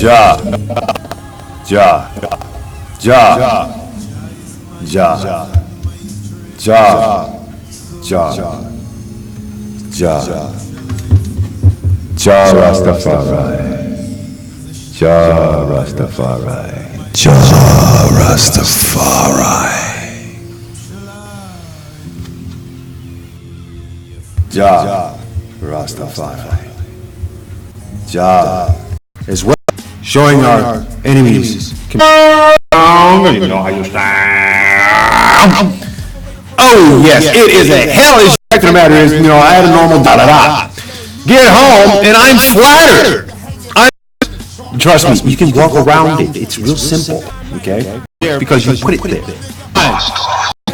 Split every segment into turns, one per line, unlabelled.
Ja. Ja. Ja. Ja. Ja. Ja. Ja. Ja Rastafari. Ja Rastafari. Ja Rastafari. Ja Rastafari. Ja as well, showing our enemies. You know how you stand. Oh yes, it is a hellish. The fact of the matter is, I had a normal da-da-da. Get home and I'm flattered. Trust me, you can walk around it. It's real simple, okay? Because you put it there.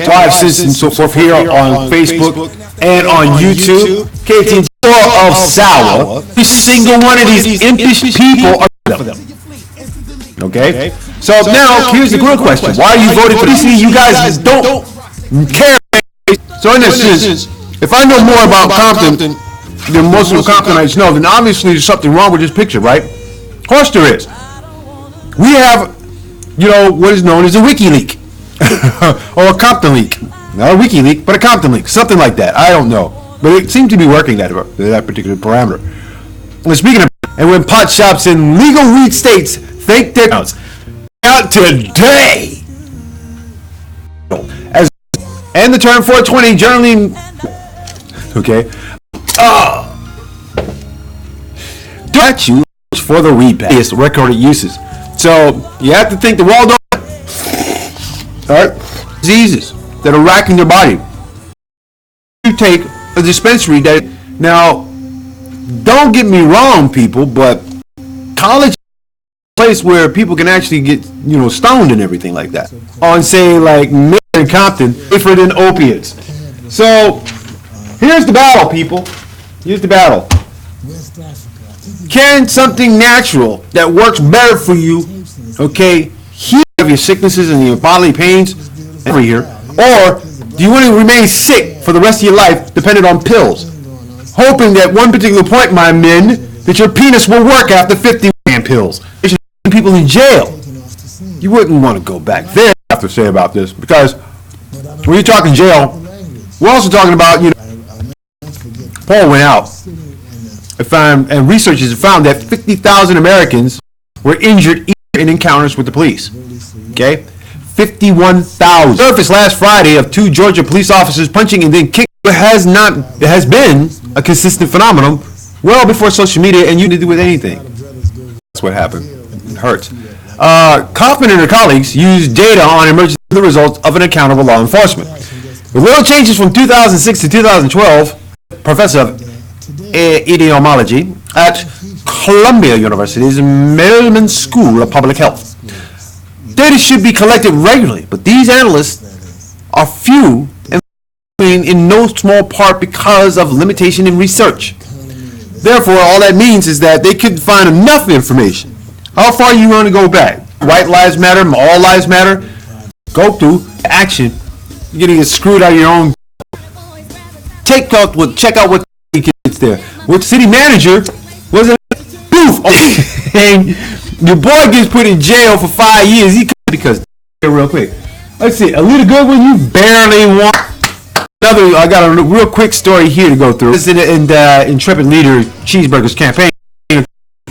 So I have since and so forth here on Facebook and on YouTube. Ktng of sour. Every single one of these impish people are for them. Okay? So now here's the real question: why are you voting for this? You guys don't care. So in this sense, if I know more about Compton than most of the Comptonites know, then obviously there's something wrong with this picture, right? Of course there is. We have, what is known as a wiki leak. Or a Compton leak. Not a wiki leak, but a Compton leak. Something like that. I don't know. But it seemed to be working that particular parameter. And speaking of, and when pot shops in legal weed states think they're out today, as and the term 420 generally, okay, got you for the weed pass recorded uses. So you have to think the world diseases that are racking their body. You take a dispensary that now, don't get me wrong, people, but college is a place where people can actually get stoned and everything like that. On say like Mayor and Compton, safer than opiates. So here's the battle, people. Here's the battle. Can something natural that works better for you, okay, heal your sicknesses and your bodily pains every year, or do you want to remain sick for the rest of your life dependent on pills, hoping that one particular point, my men, that your penis will work after 50 pills? They should put people in jail. You wouldn't want to go back there. I have to say about this, because when you're talking jail, we're also talking about, Paul went out and researchers have found that 50,000 Americans were injured in encounters with the police. Okay? 51,000. Surfaced last Friday of 2 Georgia police officers punching and then kicking has been a consistent phenomenon well before social media and you didn't do with anything. That's what happened. It hurts. Kaufman and her colleagues used data on emergency the results of an account of law enforcement. With little changes from 2006 to 2012, professor of epidemiology at Columbia University's Mailman School of Public Health. Data should be collected regularly, but these analysts are few and in no small part because of limitation in research. Therefore, all that means is that they couldn't find enough information. How far you want to go back? White lives matter, all lives matter. Go through action. You're gonna get screwed out of your own. Check out what gets there. What city manager was a poof? And your boy gets put in jail for 5 years. He because real quick. Let's see. A little good one you barely want. I got a real quick story here to go through. This is intrepid leader Cheeseburger's campaign.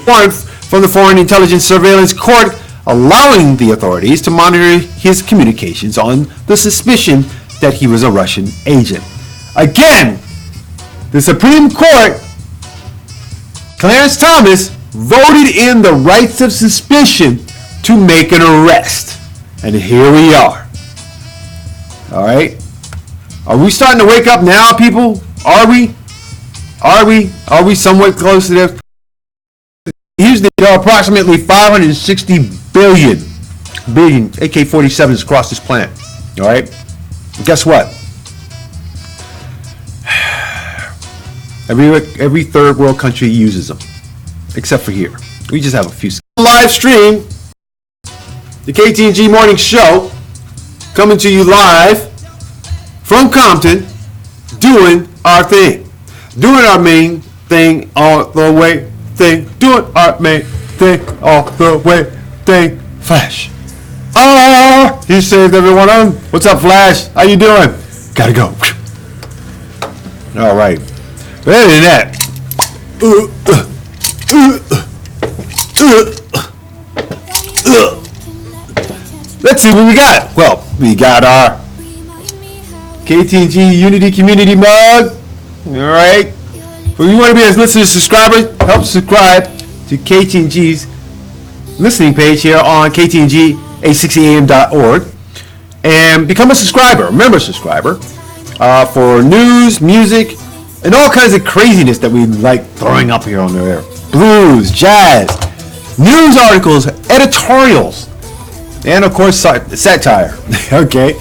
Warrant from the Foreign Intelligence Surveillance Court allowing the authorities to monitor his communications on the suspicion that he was a Russian agent. Again, the Supreme Court, Clarence Thomas, voted in the rights of suspicion to make an arrest. And here we are. All right? Are we starting to wake up now, people? Are we? Are we somewhat close to this? Here's there are approximately 560 billion AK-47s across this planet. All right? And guess what? Every third world country uses them, except for here. We just have a few. Live stream, the Ktng Morning Show, coming to you live from Compton, doing our thing, doing our main thing all the way thing, doing our main thing, all the way, thing, Flash. Oh, he saved everyone on. What's up, Flash? How you doing? Gotta go. All right. But other than that, let's see what we got. Well, we got our Ktng Unity Community mug. All right. If you want to be a listener subscriber, help subscribe to Ktng's listening page here on ktng860am.org and become a subscriber, a member subscriber, for news, music, and all kinds of craziness that we like throwing up here on the air. Blues, jazz, news articles, editorials, and of course satire. Okay,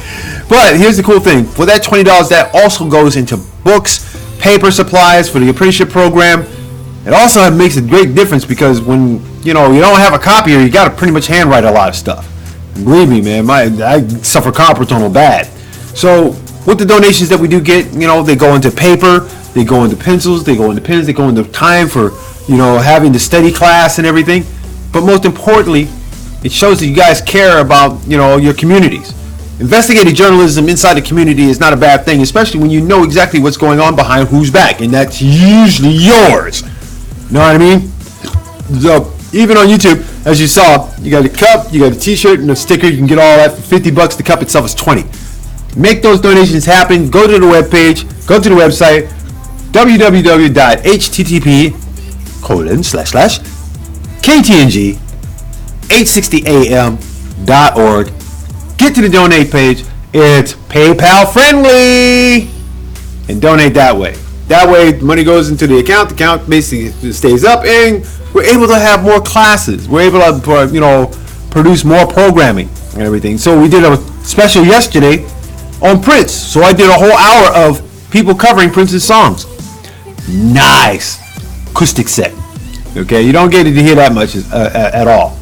but here's the cool thing: for that $20, that also goes into books, paper supplies for the apprenticeship program. It also makes a great difference because when you don't have a copier, you got to pretty much handwrite a lot of stuff. And believe me, man, I suffer carpal tunnel bad. So with the donations that we do get, they go into paper, they go into pencils, they go into pens, they go into time for having the study class and everything. But most importantly, it shows that you guys care about your communities. Investigative journalism inside the community is not a bad thing, especially when you know exactly what's going on behind whose back, and that's usually yours. You know what I mean? So even on YouTube, as you saw, you got a cup, you got a t-shirt, and a sticker. You can get all that for $50. The cup itself is $20. Make those donations happen. Go to the webpage, go to the website, www.http://ktng860am.org. Get to the donate page. It's PayPal friendly, and donate that way. That way, money goes into the account. The account basically stays up, and we're able to have more classes. We're able to, produce more programming and everything. So we did a special yesterday on Prince. So I did a whole hour of people covering Prince's songs. Nice acoustic set. Okay, you don't get to hear that much at all,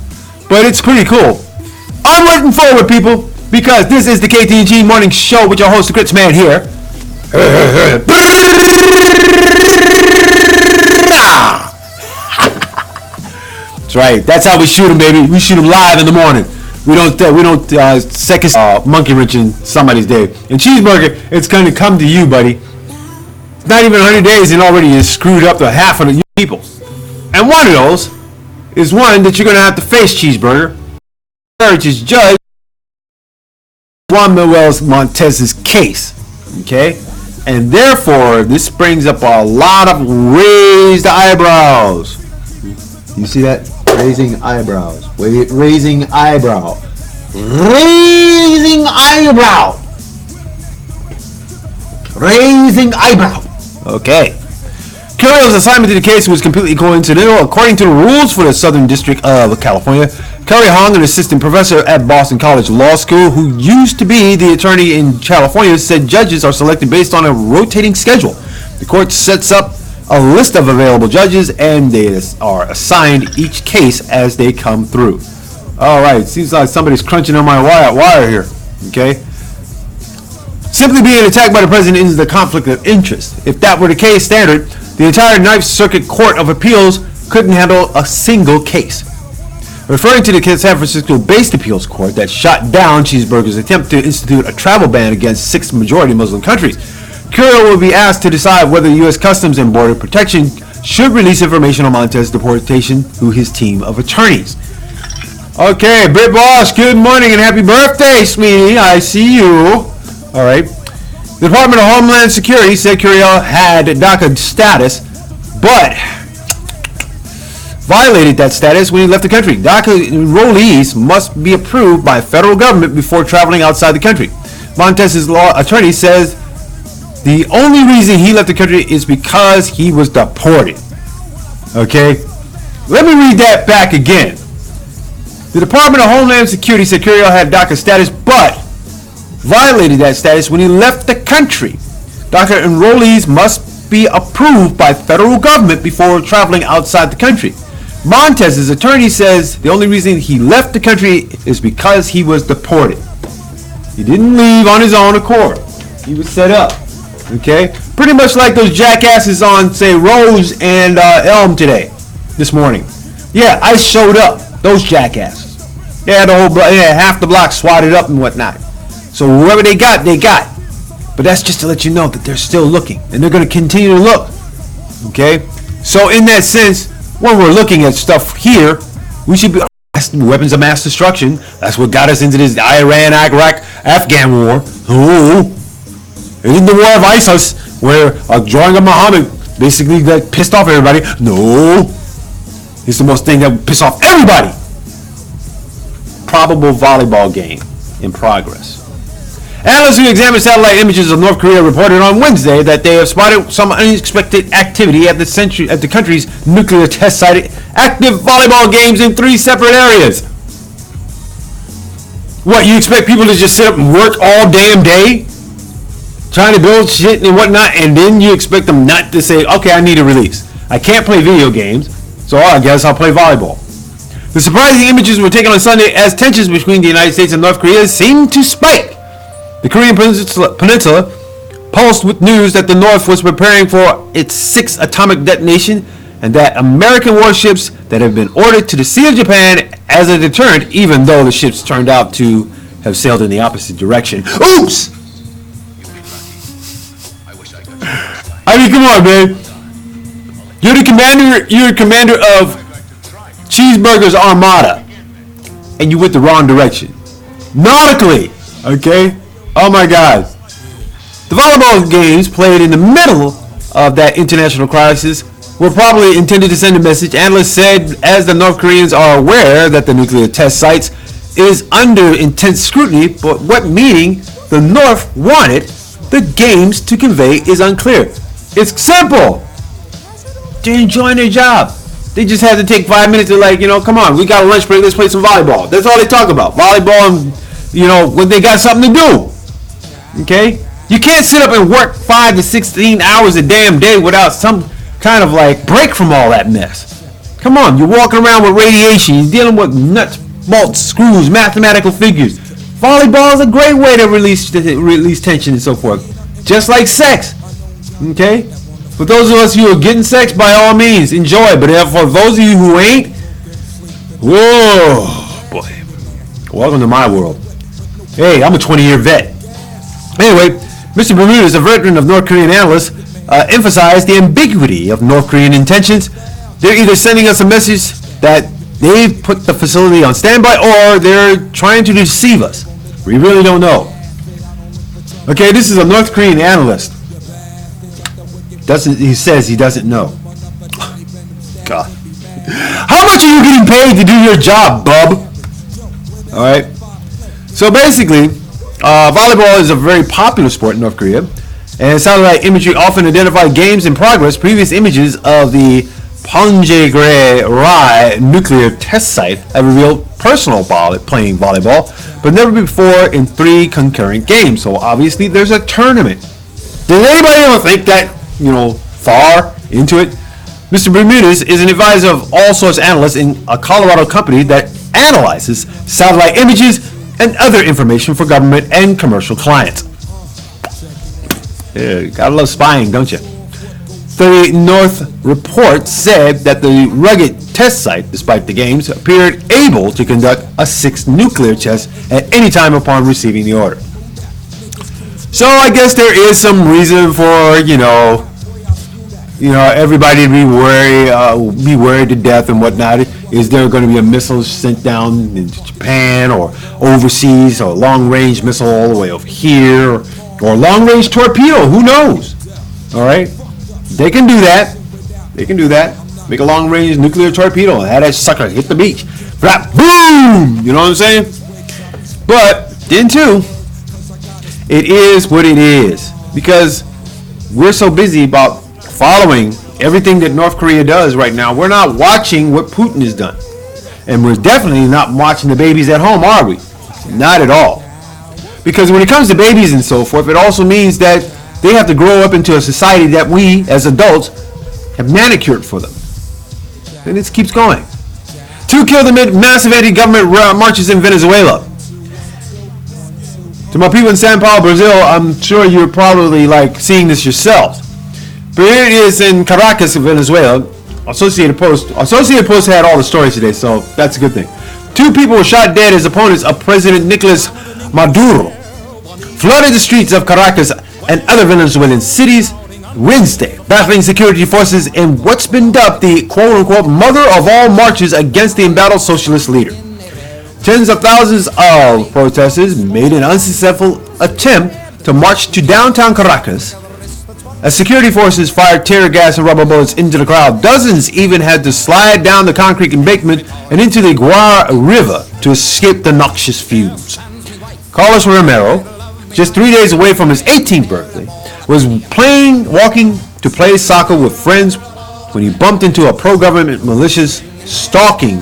but it's pretty cool. Onward and forward, people, because this is the KTG Morning Show with your host, the Grits Man here. That's right. That's how we shoot them, baby. We shoot them live in the morning. We don't second monkey wrench in somebody's day. And Cheeseburger, it's going to come to you, buddy. It's not even 100 days and already you screwed up to half of the people. And one of those is one that you're going to have to face, Cheeseburger. Is Judge Juan Manuel Montez's case. Okay? And therefore, this brings up a lot of raised eyebrows. You see that? Raising eyebrows. Raising eyebrow. Raising eyebrow. Raising eyebrow. Okay. Curiel's assignment to the case was completely coincidental. According to the rules for the Southern District of California, Curry Hong, an assistant professor at Boston College Law School, who used to be the attorney in California, said judges are selected based on a rotating schedule. The court sets up a list of available judges, and they are assigned each case as they come through. All right, seems like somebody's crunching on my wire here. Okay. Simply being attacked by the president is the conflict of interest. If that were the case standard, the entire Ninth Circuit Court of Appeals couldn't handle a single case. Referring to the San Francisco-based appeals court that shot down Cheeseburger's attempt to institute a travel ban against 6 majority Muslim countries, Curiel will be asked to decide whether U.S. Customs and Border Protection should release information on Montez's deportation through his team of attorneys. Okay, Brit Boss, good morning and happy birthday, sweetie. I see you. All right. The Department of Homeland Security said Curiel had DACA status, but violated that status when he left the country. DACA enrollees must be approved by federal government before traveling outside the country. Montez's law attorney says the only reason he left the country is because he was deported. Okay? Let me read that back again. The Department of Homeland Security said Curiel had DACA status, but violated that status when he left the country. DACA enrollees must be approved by federal government before traveling outside the country. Montez's attorney says the only reason he left the country is because he was deported. He didn't leave on his own accord. He was set up. Okay? Pretty much like those jackasses on, say, Rose and Elm this morning. Yeah, I showed up. Those jackasses. They had the whole half the block swatted up and whatnot. So whoever they got, they got. But that's just to let you know that they're still looking, and they're going to continue to look. Okay? So in that sense, when we're looking at stuff here, we should be weapons of mass destruction. That's what got us into this Iran-Iraq-Afghan war. Oh, it isn't the war of ISIS, where a drawing of Muhammad basically that pissed off everybody. No, it's the most thing that pissed off everybody. Probable volleyball game in progress. Analysts who examined satellite images of North Korea reported on Wednesday that they have spotted some unexpected activity at the country's nuclear test site. Active volleyball games in 3 separate areas. What, you expect people to just sit up and work all damn day? Trying to build shit and whatnot, and then you expect them not to say, okay, I need a release. I can't play video games, so I guess I'll play volleyball. The surprising images were taken on Sunday as tensions between the United States and North Korea seemed to spike. The Korean Peninsula pulsed with news that the North was preparing for its 6th atomic detonation and that American warships that have been ordered to the Sea of Japan as a deterrent, even though the ships turned out to have sailed in the opposite direction. Oops! I mean, come on, man. You're the commander of Cheeseburger's Armada, and you went the wrong direction. Nautically, okay? Oh my God. The volleyball games played in the middle of that international crisis were probably intended to send a message. Analysts said, as the North Koreans are aware that the nuclear test sites is under intense scrutiny, but what meaning the North wanted the games to convey is unclear. It's simple. They're enjoying their job. They just had to take 5 minutes to come on, we got a lunch break, let's play some volleyball. That's all they talk about. Volleyball and, when they got something to do. Okay? You can't sit up and work 5 to 16 hours a damn day without some kind of break from all that mess. Come on, you're walking around with radiation, you're dealing with nuts, bolts, screws, mathematical figures. Volleyball is a great way to release tension and so forth. Just like sex. Okay? For those of us who are getting sex, by all means, enjoy. But for those of you who ain't, whoa, boy, welcome to my world. Hey, I'm a 20-year vet. Anyway, Mr. Bermudez, a veteran of North Korean analysts, emphasized the ambiguity of North Korean intentions. They're either sending us a message that they've put the facility on standby, or they're trying to deceive us. We really don't know. Okay, this is a North Korean analyst. He says he doesn't know. God. How much are you getting paid to do your job, bub? Alright. So basically, volleyball is a very popular sport in North Korea. And satellite imagery often identify games in progress. Previous images of the Pyeongtaek-ri nuclear test site have revealed personal playing volleyball, but never before in 3 concurrent games. So obviously there's a tournament. Did anybody ever think that, far into it? Mr. Bermudez is an advisor of all source analysts in a Colorado company that analyzes satellite images and other information for government and commercial clients. Yeah, gotta love spying, don't you? 38 North report said that the rugged test site, despite the games, appeared able to conduct a 6th nuclear test at any time upon receiving the order. So I guess there is some reason for, everybody to be worried to death and whatnot. Is there going to be a missile sent down into Japan or overseas, or a long-range missile all the way over here, or a long-range torpedo? Who knows? All right, they can do that. Make a long-range nuclear torpedo and have that sucker hit the beach. Flap, boom! You know what I'm saying? But then too, it is what it is, because we're so busy about following everything that North Korea does right now. We're not watching what Putin has done. And we're definitely not watching the babies at home, are we? Not at all. Because when it comes to babies and so forth, it also means that they have to grow up into a society that we, as adults, have manicured for them. And it keeps going. 2 killed amid massive anti-government marches in Venezuela. To my people in Sao Paulo, Brazil, I'm sure you're probably seeing this yourselves. But here it is in Caracas, Venezuela. Associated Post had all the stories today, so that's a good thing. 2 people were shot dead as opponents of President Nicolas Maduro flooded the streets of Caracas and other Venezuelan cities Wednesday, battling security forces in what's been dubbed the quote-unquote mother of all marches against the embattled socialist leader. Tens of thousands of protesters made an unsuccessful attempt to march to downtown Caracas. As security forces fired tear gas and rubber bullets into the crowd, dozens even had to slide down the concrete embankment and into the Guara River to escape the noxious fumes. Carlos Romero, just 3 days away from his 18th birthday, was walking to play soccer with friends when he bumped into a pro-government militias stalking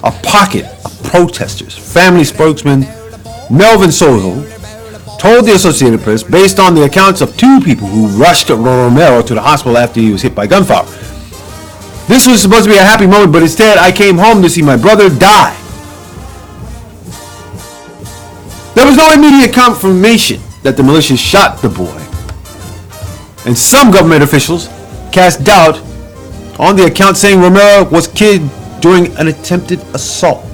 a pocket of protesters. Family spokesman Melvin Soho told the Associated Press, based on the accounts of 2 people who rushed Romero to the hospital after he was hit by gunfire. This was supposed to be a happy moment, but instead I came home to see my brother die. There was no immediate confirmation that the militias shot the boy, and some government officials cast doubt on the account, saying Romero was killed during an attempted assault.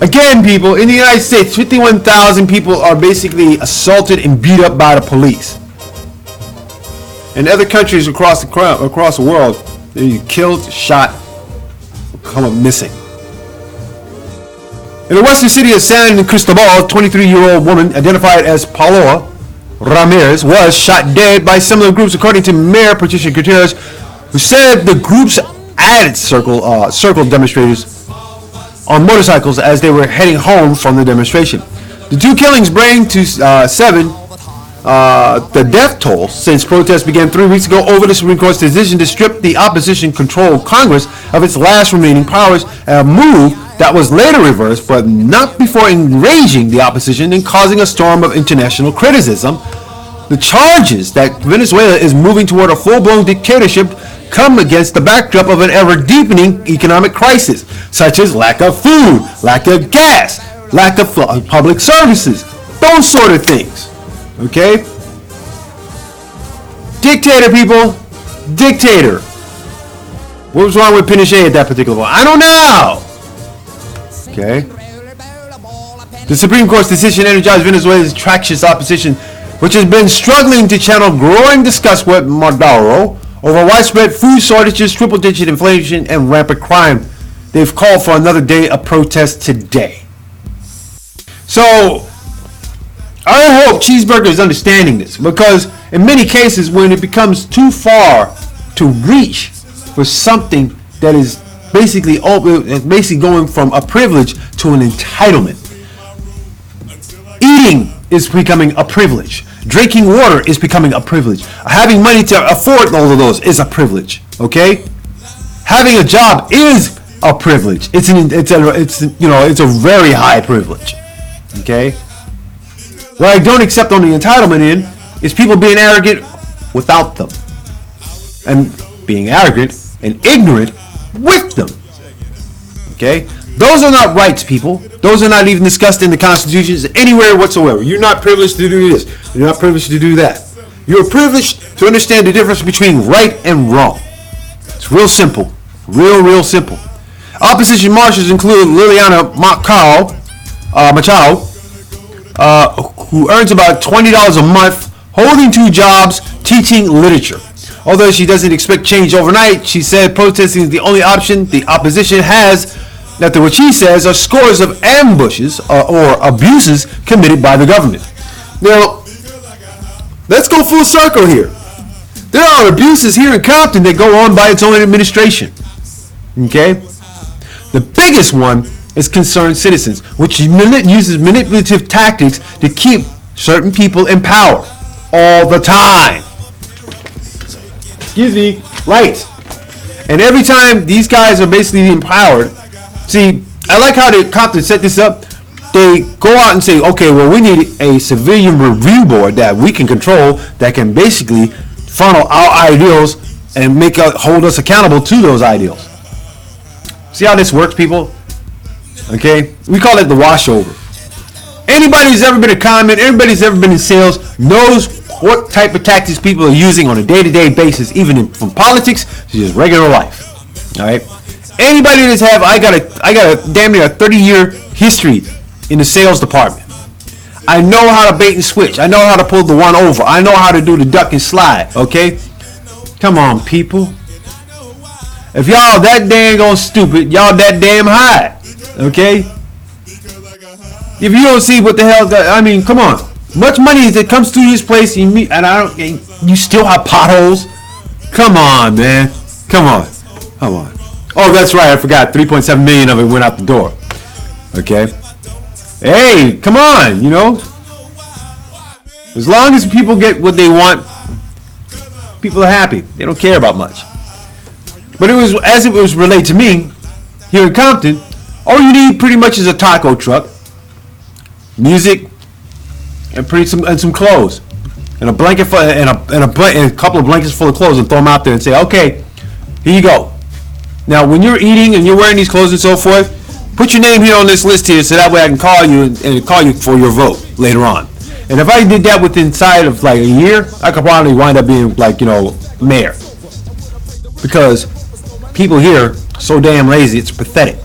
Again, people, in the United States, 51,000 people are basically assaulted and beat up by the police. In other countries across the world, they're killed, shot, or come up missing. In the western city of San Cristobal, a 23-year-old woman identified as Paola Ramirez was shot dead by similar groups, according to Mayor Patricia Gutierrez, who said the groups added circled demonstrators on motorcycles as they were heading home from the demonstration. The 2 killings bring to 7 the death toll since protests began 3 weeks ago over the Supreme Court's decision to strip the opposition-controlled Congress of its last remaining powers, a move that was later reversed, but not before enraging the opposition and causing a storm of international criticism. The charges that Venezuela is moving toward a full-blown dictatorship come against the backdrop of an ever-deepening economic crisis, such as lack of food, lack of gas, lack of public services, those sort of things. Okay? Dictator, people. Dictator. What was wrong with Pinochet at that particular point? I don't know. Okay? The Supreme Court's decision energized Venezuela's tractious opposition, which has been struggling to channel growing disgust with Maduro over widespread food shortages, triple-digit inflation, and rampant crime. They've called for another day of protest today. So, I hope Cheeseburger is understanding this, because in many cases, when it becomes too far to reach for something that is basically going from a privilege to an entitlement. Eating is becoming a privilege. Drinking water is becoming a privilege. Having money to afford all of those is a privilege. Okay? Having a job is a privilege. It's a very high privilege. Okay? What I don't accept on the entitlement end is people being arrogant without them, and being arrogant and ignorant with them. Okay? Those are not rights, people. Those are not even discussed in the Constitution anywhere whatsoever. You're not privileged to do this. You're not privileged to do that. You're privileged to understand the difference between right and wrong. It's real simple. Real simple. Opposition marchers include Liliana Machado, who earns about $20 a month, holding 2 jobs, teaching literature. Although she doesn't expect change overnight, she said protesting is the only option the opposition has. After what she says are scores of ambushes or abuses committed by the government. Now, let's go full circle here. There are abuses here in Compton that go on by its own administration. Okay? The biggest one is concerned citizens, which uses manipulative tactics to keep certain people in power all the time. Excuse me, right. And every time these guys are basically empowered, see, I like how the Compton set this up. They go out and say, okay, well, we need a civilian review board that we can control that can basically funnel our ideals and hold us accountable to those ideals. See how this works, people? Okay? We call it the washover. Anybody who's ever been a conman, anybody who's ever been in sales knows what type of tactics people are using on a day-to-day basis, even from politics to just regular life. All right. Anybody that's I got a damn near a 30-year history in the sales department. I know how to bait and switch. I know how to pull the one over. I know how to do the duck and slide. Okay. Come on, people. If y'all that dang on stupid, y'all that damn high. Okay. If you don't see what the hell, I mean, come on. Much money that comes through this place, you still have potholes. Come on, man. Come on. Oh, that's right. I forgot. 3.7 million of it went out the door. Okay. Hey, come on. You know, as long as people get what they want, people are happy. They don't care about much. But it was relayed to me here in Compton. All you need pretty much is a taco truck, music, and some clothes, and a blanket and a couple of blankets full of clothes, and throw them out there and say, okay, here you go. Now, when you're eating and you're wearing these clothes and so forth, put your name here on this list here, so that way I can call you and call you for your vote later on. And if I did that inside of like a year, I could probably wind up being like, mayor, because people here are so damn lazy, it's pathetic.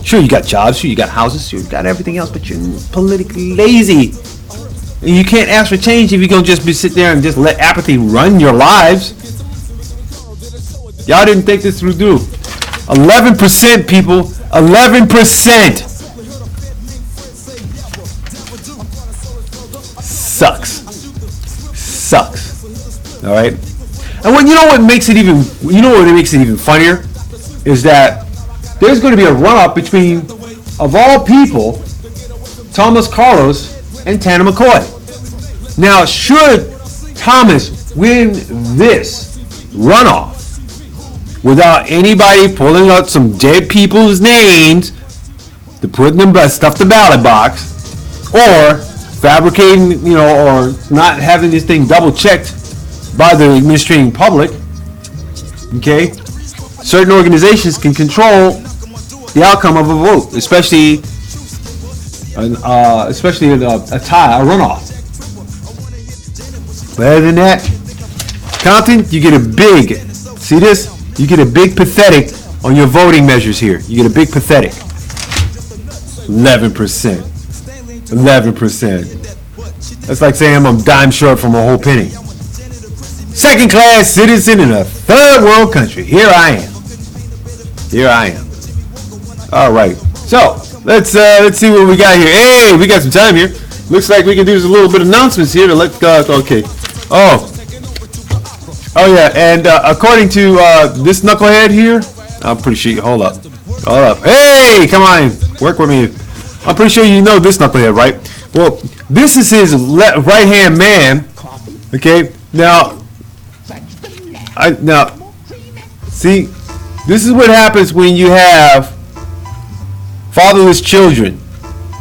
Sure, you got jobs, sure, you got houses, sure, you got everything else, but you're politically lazy. And you can't ask for change if you're going to just sit there and just let apathy run your lives. Y'all didn't think this through. 11%, people. 11%. Sucks. All right. And what makes it even funnier is that there's going to be a run-up between, of all people, Thomas Carlos and Tanner McCoy. Now, should Thomas win this runoff without anybody pulling out some dead people's names to put in stuff the ballot box, or fabricating, or not having this thing double checked by the administrating public, okay? Certain organizations can control the outcome of a vote, especially a runoff. But other than that, Compton, you get a big, see this? You get a big pathetic on your voting measures here. You get a big pathetic. 11%. 11%. That's like saying I'm a dime short from a whole penny. Second class citizen in a third world country. Here I am. All right. So let's see what we got here. Hey, we got some time here. Looks like we can do a little bit of announcements here to let okay. Oh yeah, and according to this knucklehead here, I'm pretty sure. Hold up. Hey, come on, work with me. I'm pretty sure you know this knucklehead, right? Well, this is his right-hand man. Okay, now see, this is what happens when you have fatherless children.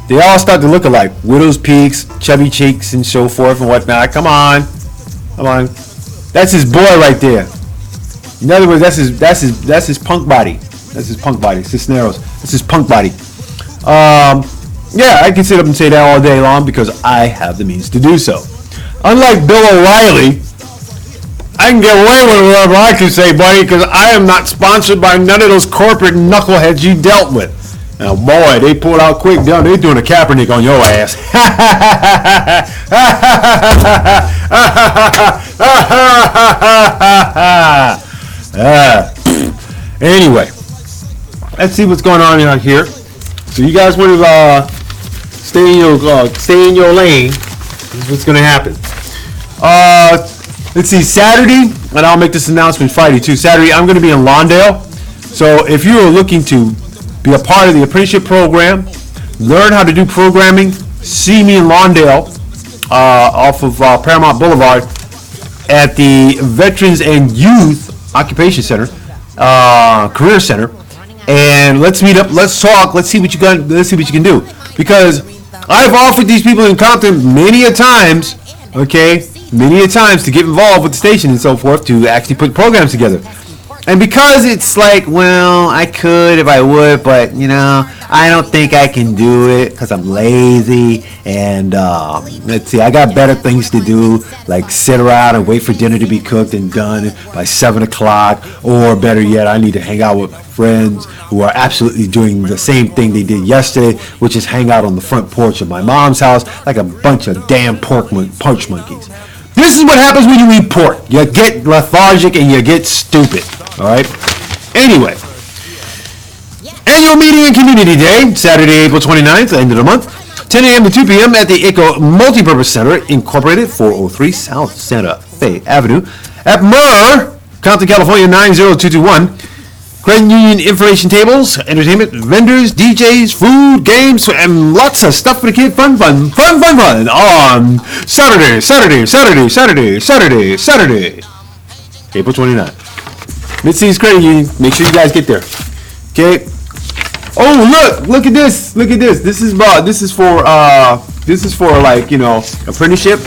They all start to look alike. Widow's peaks, chubby cheeks, and so forth and whatnot. Come on. That's his boy right there. In other words, that's his punk body. Cisneros. That's his punk body. Yeah, I can sit up and say that all day long because I have the means to do so. Unlike Bill O'Reilly, I can get away with whatever I can say, buddy, because I am not sponsored by none of those corporate knuckleheads you dealt with. Now, boy, they pulled out quick. They're doing a Kaepernick on your ass. Anyway, let's see what's going on out here. So you guys want to stay in your lane. This is what's going to happen. Let's see, Saturday, and I'll make this announcement Friday too. Saturday, I'm going to be in Lawndale. So if you are looking to be a part of the apprenticeship program, learn how to do programming, see me in Lawndale off of Paramount Boulevard at the Veterans and Youth Occupation Center, Career Center, and let's meet up, let's talk, let's see what you can do. Because I've offered these people in Compton many a times to get involved with the station and so forth to actually put programs together. And because it's like, well, I could if I would, but I don't think I can do it because I'm lazy. And let's see, I got better things to do, like sit around and wait for dinner to be cooked and done by 7 o'clock. Or better yet, I need to hang out with my friends who are absolutely doing the same thing they did yesterday, which is hang out on the front porch of my mom's house like a bunch of damn porch monkeys. This is what happens when you eat pork. You get lethargic and you get stupid. All right. Anyway, annual meeting and community day, Saturday, April 29th, end of the month, 10 a.m. to 2 p.m. at the ICO Multipurpose Center, Incorporated, 403 South Santa Fe Avenue, at Murr, Compton, California, 90221. Credit union information tables, entertainment, vendors, DJs, food, games, and lots of stuff for the kid. Fun on Saturday, April 29th. Mid-Seas Credit Union. Make sure you guys get there. Okay. Oh, look at this. This is for like, apprenticeship.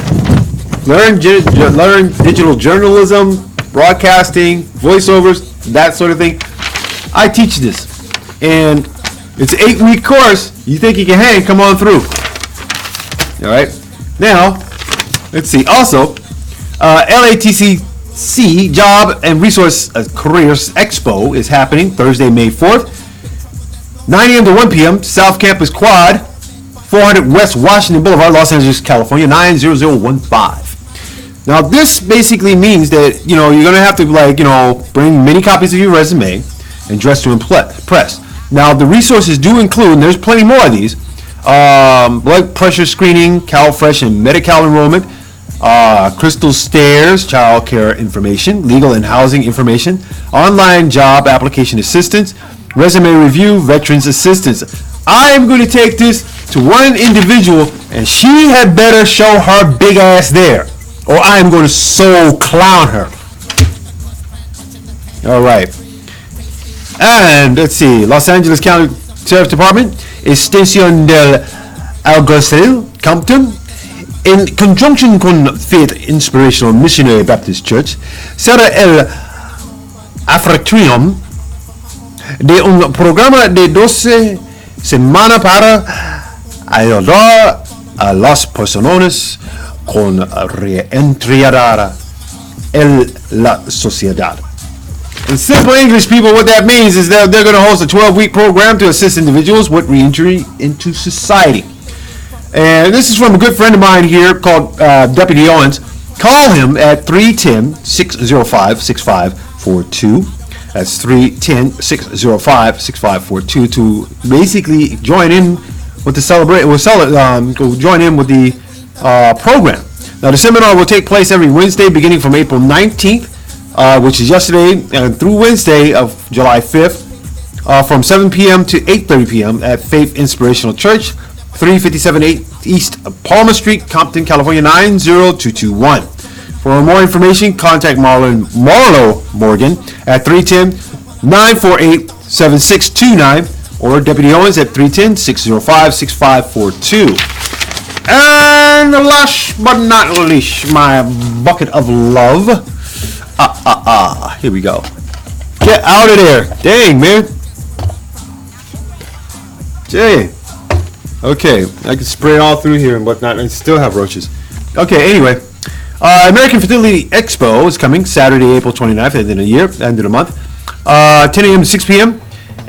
Learn digital journalism, broadcasting, voiceovers, that sort of thing. I teach this, and it's an 8-week course. You think you can hang? Come on through. All right. Now, let's see. Also, LATCC Job and Resource Careers Expo is happening Thursday, May 4th, 9 a.m. to 1 p.m. South Campus Quad, 400 West Washington Boulevard, Los Angeles, California, 90015. Now, this basically means that, you're going to have to, bring many copies of your resume and dress to impress. Now, the resources do include, and there's plenty more of these, blood pressure screening, CalFresh and Medi-Cal enrollment, Crystal Stairs, child care information, legal and housing information, online job application assistance, resume review, veterans assistance. I am going to take this to one individual, and she had better show her big ass there, or I am going to so clown her. All right. And let's see, Los Angeles County Sheriff's Department, Estación del Alguacil, Compton, in conjunction con Faith Inspirational Missionary Baptist Church, será el anfitrión de un programa de 12 semanas para ayudar a las personas con reintegrar en la sociedad. In simple English, people, what that means is that they're going to host a 12-week program to assist individuals with reentry into society. And this is from a good friend of mine here called Deputy Owens. Call him at 310-605-6542. That's 310-605-6542 to basically join in with the join in with the program. Now, the seminar will take place every Wednesday beginning from April 19th, which is yesterday, and through Wednesday of July 5th, from 7 p.m. to 8:30 p.m. at Faith Inspirational Church, 357 East Palmer Street, Compton, California, 90221. For more information, contact Marlo Morgan at 310-948-7629 or Deputy Owens at 310-605-6542. And last but not least, my bucket of love. Here we go. Get out of there. Dang, man. Jay. Okay, I can spray it all through here and whatnot and still have roaches. Okay, anyway. American Fertility Expo is coming Saturday, April 29th, end of the year, end of the month. 10 a.m. to 6 p.m.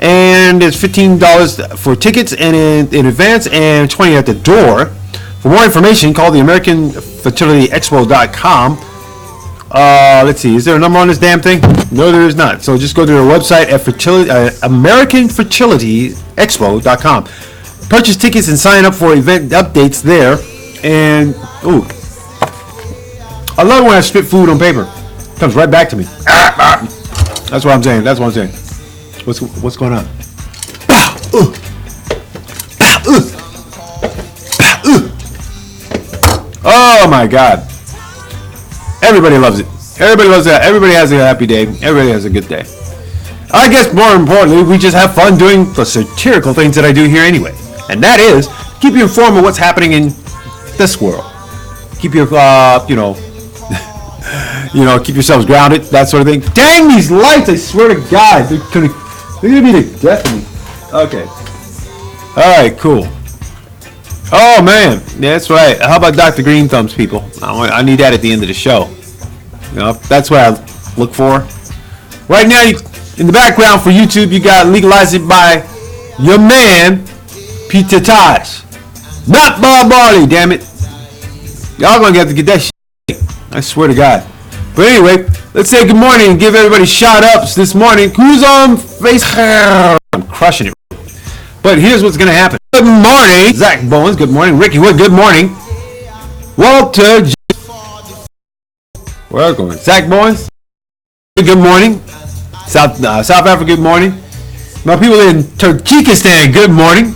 And it's $15 for tickets and in advance and $20 at the door. For more information, call the AmericanFertilityExpo.com. Let's see, is there a number on this damn thing? No, there is not. So just go to their website at AmericanFertilityExpo.com. Purchase tickets and sign up for event updates there. And, ooh, I love when I spit food on paper. It comes right back to me. That's what I'm saying. What's going on? Oh my God. Everybody loves it. Everybody loves that. Everybody has a happy day. Everybody has a good day. I guess more importantly, we just have fun doing the satirical things that I do here anyway. And that is, keep you informed of what's happening in this world. Keep you, You know, keep yourselves grounded, that sort of thing. Dang, these lights, I swear to God, they're gonna be the death of me. Okay. Alright, cool. Oh, man. Yeah, that's right. How about Dr. Green Thumbs, people? I need that at the end of the show. You know, that's what I look for. Right now, in the background for YouTube, you got Legalize It by your man, Peter Tosh. Not Bob Marley, damn it. Y'all gonna have to get that shit. I swear to God. But anyway, let's say good morning and give everybody shout-ups this morning. Who's on Facebook? I'm crushing it. But here's what's gonna happen. Good morning, Zach Bowens. Good morning, Ricky Wood. Good morning, Walter. Where are we going? Zach Bowens. Good morning, South Africa. Good morning, my people in Turkmenistan. Good morning,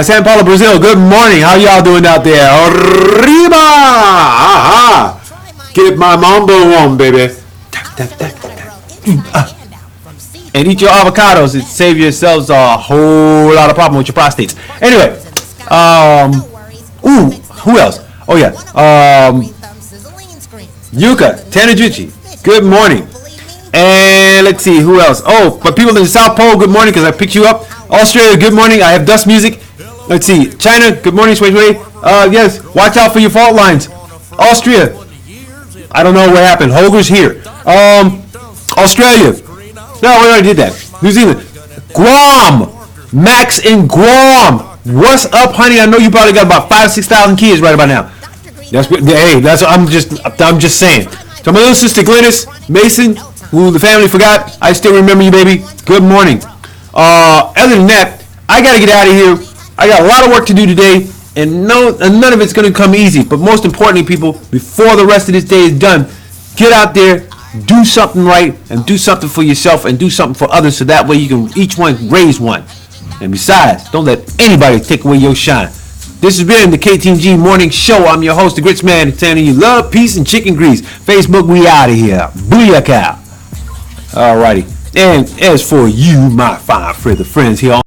Sao Paulo, Brazil. Good morning. How y'all doing out there? Arriba! Aha! Get my mambo on, baby. And eat your avocados and save yourselves a whole lot of problem with your prostates. Anyway, who else? Oh yeah, Yuka Tanajuchi. Good morning. And let's see who else. Oh, but people in the South Pole, good morning because I picked you up. Australia, good morning. I have Dust Music. Let's see, China, good morning. Sway. Yes, watch out for your fault lines. Austria, I don't know what happened. Hoger's here. Australia. No, we already did that. New Zealand. Guam. Max in Guam. What's up, honey? I know you probably got about 5,000-6,000 kids right about now. I'm just saying. So my little sister Glennis Mason, who the family forgot, I still remember you, baby. Good morning. Other than that, I gotta get out of here. I got a lot of work to do today, and none of it's gonna come easy. But most importantly, people, before the rest of this day is done, get out there. Do something right and do something for yourself and do something for others so that way you can each one raise one. And besides, don't let anybody take away your shine. This has been the Ktng Morning Show. I'm your host, the Grits Man, telling you love, peace, and chicken grease. Facebook, we out of here. Booyaka. Alrighty. And as for you, my fine friends here on